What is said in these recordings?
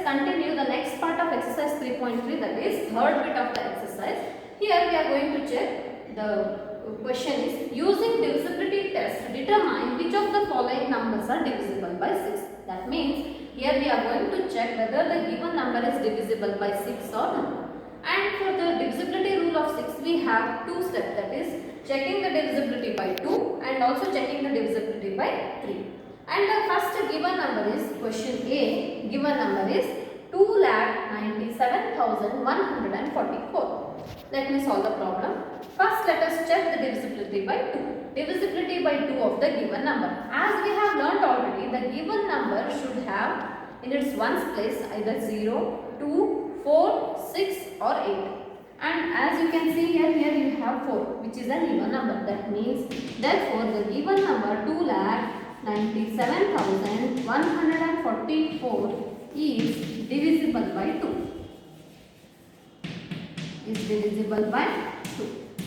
continue the next part of exercise 3.3, that is third bit of the exercise. Here we are going to check the question is using divisibility test to determine which of the following numbers are divisible by 6. That means here we are going to check whether the given number is divisible by 6 or not. And for the divisibility rule of 6 we have two steps, that is checking the divisibility by 2 and also checking the divisibility by 3. And the first given number is question A, given number is 2,97,144. Let me solve the problem. First let us check the divisibility by 2. Divisibility by 2 of the given number. As we have learnt already, the given number should have in its ones place either 0, 2, 4, 6 or 8. And as you can see here you have 4, which is an even number. That means therefore the given number 2,97,144 is divisible by 2. Is divisible by 2.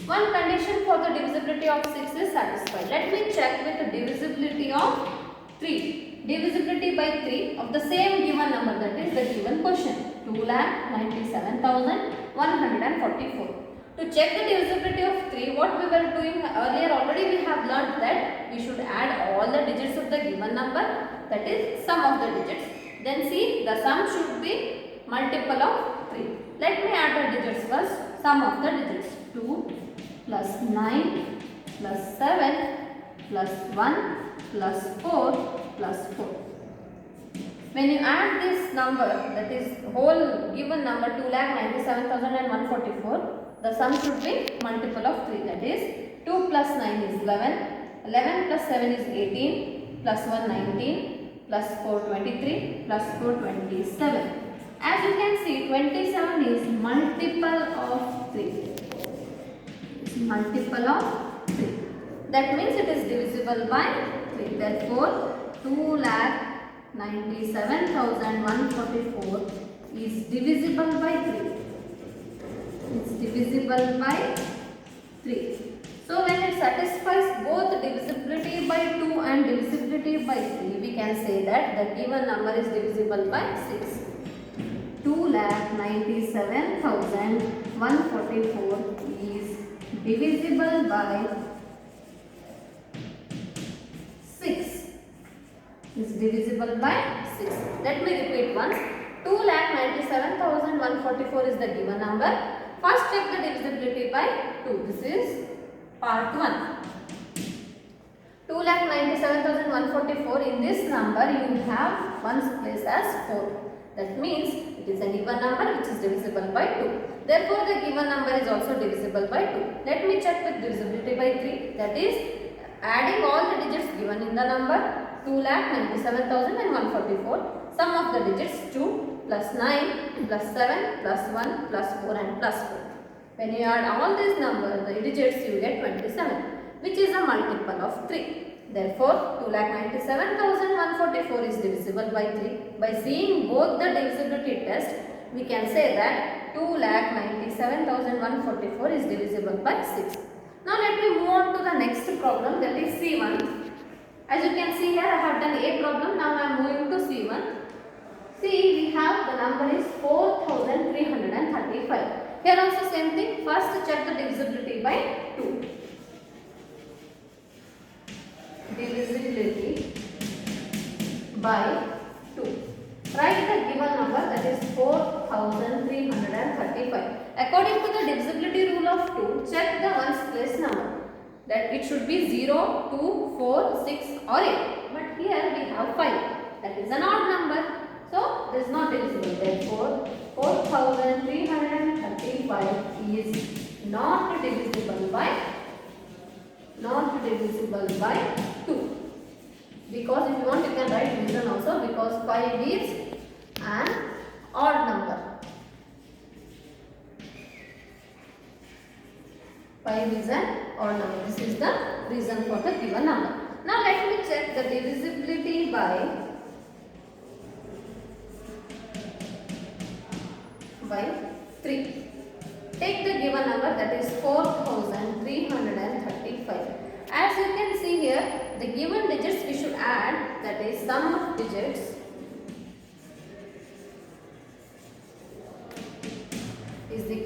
One condition for the divisibility of 6 is satisfied. Let me check with the divisibility of 3. Divisibility by 3 of the same given number, that is the given question, 2,97,144. To check the divisibility of 3, what we were doing earlier already, we have learnt that we should add all the digits of the given number, that is sum of the digits. Then see, the sum should be multiple of 3. Let me add the digits first. Sum of the digits, 2 plus 9 plus 7 plus 1 plus 4 plus 4. When you add this number, that is whole given number 2,97,144, the sum should be multiple of 3, that is 2 plus 9 is 11, 11 plus 7 is 18, plus 1 19, plus 4 23, plus 4 27. As you can see, 27 is multiple of 3. It's multiple of 3. That means it is divisible by 3. Therefore, 2,97,144 is divisible by 3. It's divisible by 3. So when it satisfies both divisibility by 2 and divisibility by 3, we can say that the given number is divisible by 6. 2,97,144 is divisible by 6. Is divisible by 6. Let me repeat once. 2,97,144 is the given number. First check the divisibility by 2. This is part 1. 2,97,144, in this number you have ones place as 4. That means it is an even number which is divisible by 2. Therefore the given number is also divisible by 2. Let me check with divisibility by 3. That is adding all the digits given in the number 2,97,144. Sum of the digits 2 plus 9 plus 7 plus 1 plus 4 and plus 4. When you add all these numbers, the digits, you get 27, which is a multiple of 3. Therefore, 2,97,144 is divisible by 3. By seeing both the divisibility test, we can say that 2,97,144 is divisible by 6. Now let me move on to the next problem, that is C1. As you can see here, I have done A problem. Now I am moving to C1. See, we have the number is 4,335. Here also same thing. First check the divisibility by 2. Divisibility by 2. Write the given number, that is 4,335. According to the divisibility rule of 2, check the ones place number. That it should be 0, 2, 4, 6 or 8. But here we have 5. That is an odd number. So this is not divisible. Therefore, 4,335 is not divisible by 2. Because if you want, you can write reason also, because 5 is an odd number. 5 is an odd number. This is the reason for the given number. Now let me check the divisibility by 3. Take the given number, that is 4,335. As you can see here, the given digits we should add, that is sum of digits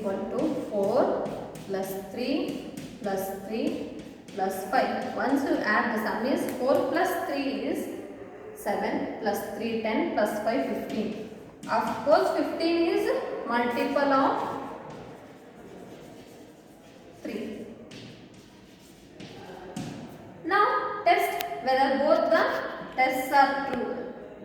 equal to 4 plus 3 plus 3 plus 5. Once you add, the sum is 4 plus 3 is 7 plus 3 10 plus 5 15. Of course 15 is multiple of 3. Now test whether both the tests are true.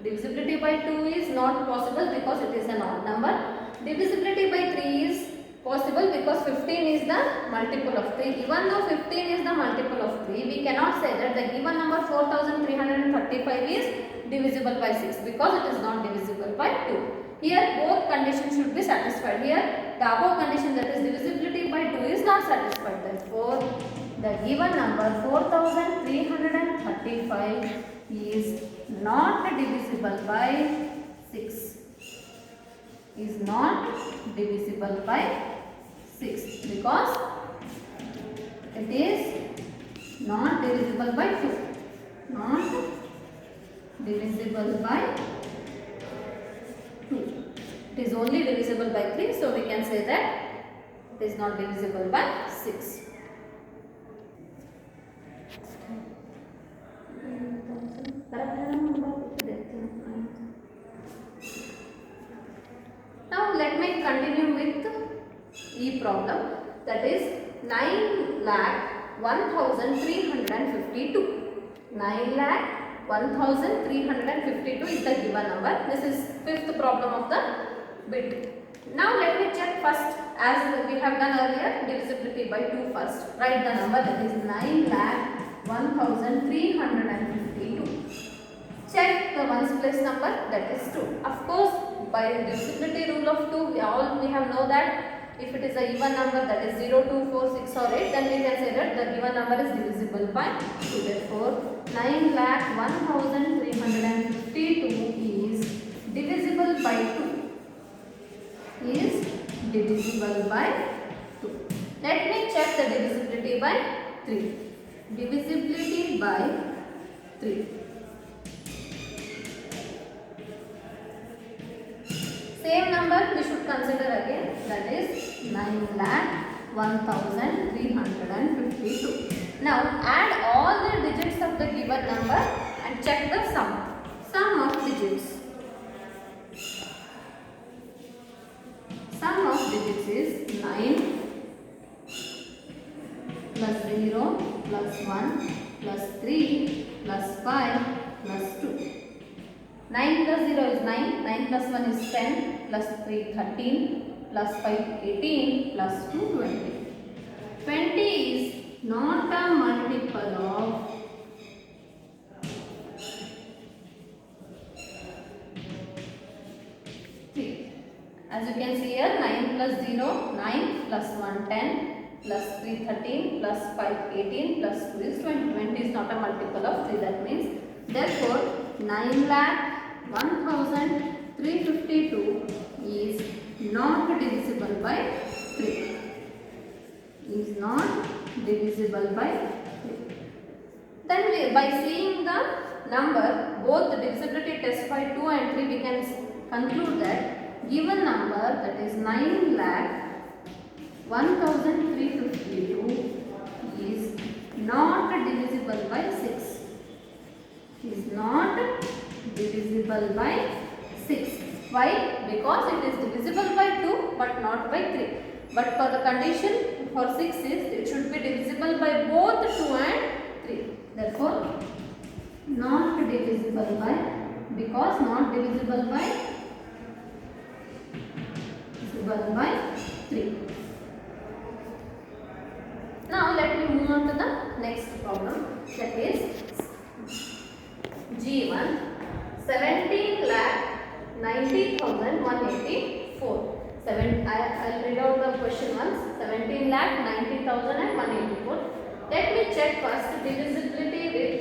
Divisibility by 2 is not possible because it is an odd number. Divisibility by 3 is possible because 15 is the multiple of 3. Even though 15 is the multiple of 3, we cannot say that the given number 4335 is divisible by 6 because it is not divisible by 2. Here both conditions should be satisfied. Here the above condition, that is divisibility by 2, is not satisfied. Therefore the given number 4335 is not divisible by 6. Is not divisible by 6 because it is not divisible by 2. Not divisible by 2. It is only divisible by 3, so we can say that it is not divisible by 6. Now let me continue with E problem, that is 9,01,352. 9,01,352 is the given number. This is fifth problem of the bit. Now let me check first, as we have done earlier, divisibility by 2 first. Write the number, that is 9,01,352. Check the ones place number, that is 2. Of course, by divisibility rule of 2, we have know that if it is a even number, that is 0, 2, 4, 6 or 8, then we can say that the given number is divisible by 2. Therefore, 9,01,352 is divisible by 2. Is divisible by 2. Let me check the divisibility by 3. Divisibility by 3. Same number we should consider again, that is 9,01,352. Now add all the digits of the given number and check the sum. Sum of digits. Sum of digits is 9 plus 0 plus 1 plus 3 plus 5 plus 2. 9 plus 0 is 9, 9 plus 1 is 10, plus 3 13, plus 5 18, plus 2 20. 20 is not a multiple of 3. As you can see here, 9 plus 0, 9 plus 1 10, plus 3 13, plus 5 18, plus 2 is 20. 20 is not a multiple of 3. That means, therefore, 9,01,352 is not divisible by 3. Is not divisible by 3. Then by seeing the number, both the divisibility test by 2 and 3, we can conclude that given number, that is 9,01,352 is not divisible by 6. Is not divisible by 6. Why? Because it is divisible by 2 but not by 3. But for the condition for 6 is, it should be divisible by both 2 and 3. Therefore, not divisible by, because not divisible by 3. Now let me move on to the next problem, that is G1, 17,90,184. I'll read out the question once. 17,90,184. Let me check first divisibility with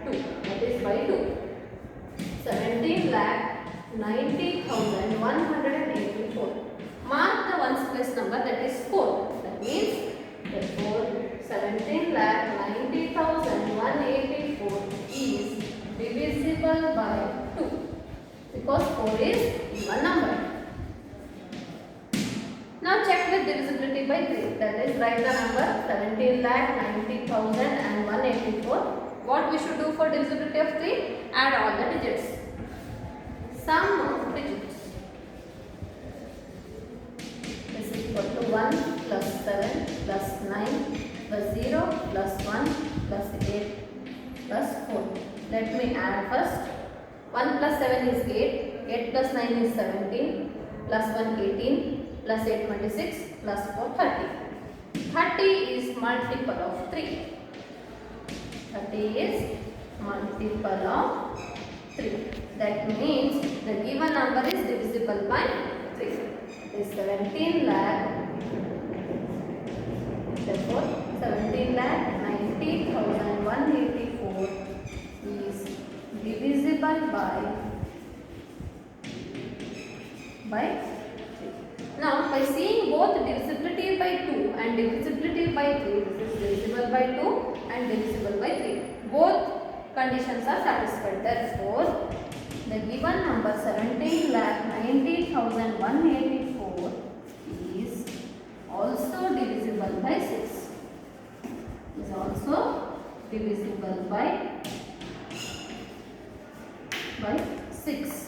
2, that is by 2. 17,90,184. Mark the ones place number, that is 4. That means, therefore, 17,90,184 is divisible by 2 because 4 is even number. Now check with divisibility divisibility by 3. That is, write the number 17,90,184. What we should do for divisibility of 3? Add all the digits. Sum of digits is equal to 1 plus 7 plus 9 plus 0 plus 1 plus 8 plus 4. Let me add first. 1 plus 7 is 8, 8 plus 9 is 17, plus 1 18, plus 8 26, plus 4 30. 30 is multiple of 3. 30 is multiple of 3. That means the given number is divisible by 3. It is 17 lakh. Therefore, 17,90,184 is divisible by 3. Now, by seeing both divisibility by 2 and divisibility by 3, this is divisible by 2 and divisible by 3. Both conditions are satisfied. Therefore, the given number 17,90,184 is also divisible by 6. Is also divisible by 6.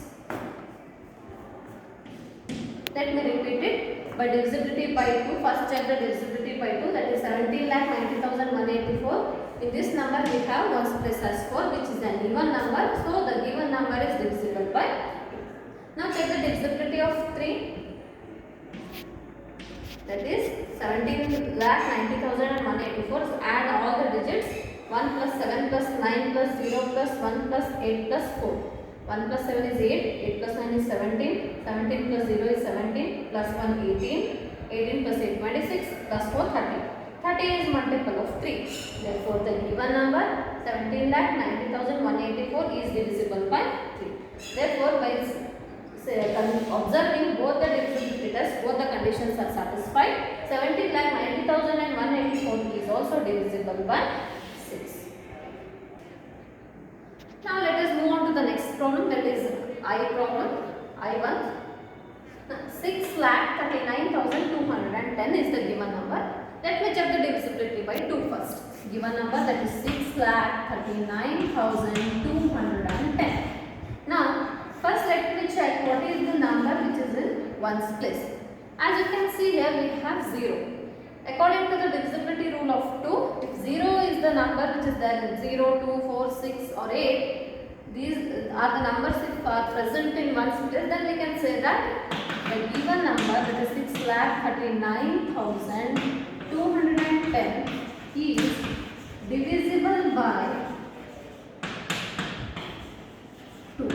Let me repeat it. By divisibility by 2, first check the divisibility by 2, that is 17,90,184. In this number we have 1's place as 4, which is an even number. So the given number is divisible by 2. Now check the divisibility of 3. That is 17,90,184. So add all the digits. 1 plus 7 plus 9 plus 0 plus 1 plus 8 plus 4. 1 plus 7 is 8, 8 plus 9 is 17, 17 plus 0 is 17, plus 1 18, 18 plus 8 26, plus 4 30. 30 is multiple of 3. Therefore, the given number 17,90,184 is divisible by 3. Therefore, by observing both the divisibility tests, both the conditions are satisfied. 17,90,184 is also divisible by 6. Now let us move on to the next problem, that is I problem, I1. 6,39,210 is the given number. Let me check the divisibility by 2 first. Given number, that is 6,39,210. Now first let me check what is the number which is in 1's place. As you can see here, we have 0. According to the divisibility rule of 2, if 0 is the number which is there in 0, 2, 4, 6 or 8, these are the numbers if are present in 1's place, then we can say that the given number, that is 6,39,210 is divisible by 2.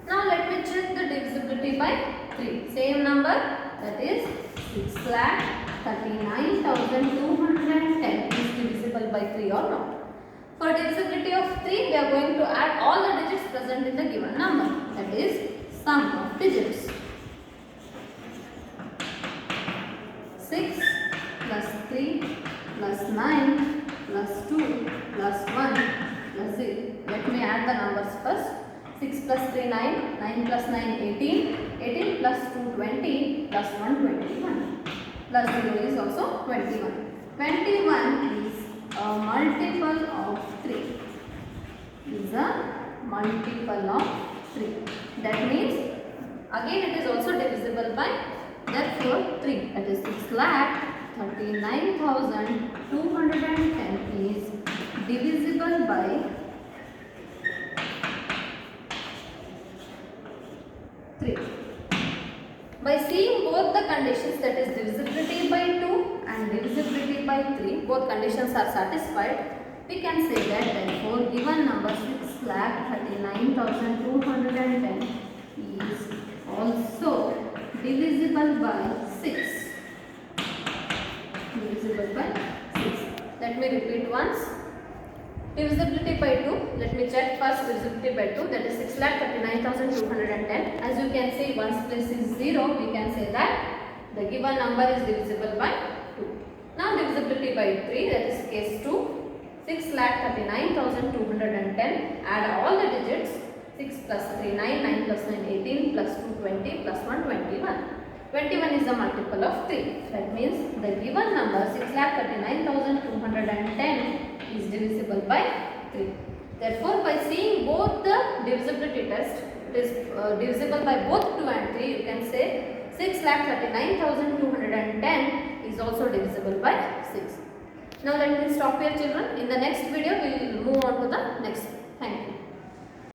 Now let me check the divisibility by 3. Same number, that is 6,39,210 is divisible by 3 or not. For divisibility of 3, we are going to add all the digits present in the given number. That is sum of digits. 6 plus 3 plus 9 plus 2 plus 1 plus 0. Let me add the numbers first. 6 plus 3 9, 9 plus 9 18, 18 plus 2 20 plus 1 21. Plus 0 is also 21. 21 is a multiple of 3. Is a multiple of 3. That means again it is also divisible by, therefore 3. That is 6,39,210 is divisible by 3. By seeing both the conditions, that is divisibility by 2 and divisibility by 3, both conditions are satisfied, we can say that therefore given number 6,39,210 is also divisible by 6. Divisible by 6. Let me repeat once. Divisibility by 2, let me check first divisibility by 2, that is 6,39,210. As you can see, 1's place is 0, we can say that the given number is divisible by 2. Now divisibility by 3, that is case 2, 6,39,210, add all the digits, 6 plus 3 9, 9 plus 9 18, plus 2 20, plus 1 21. 21 is the multiple of 3. That means the given number 6,39,210 is divisible by 3. Therefore, by seeing both the divisibility test, it is divisible by both 2 and 3, you can say 6,39,210 is also divisible by 6. Now let me stop here children. In the next video we will move on to the next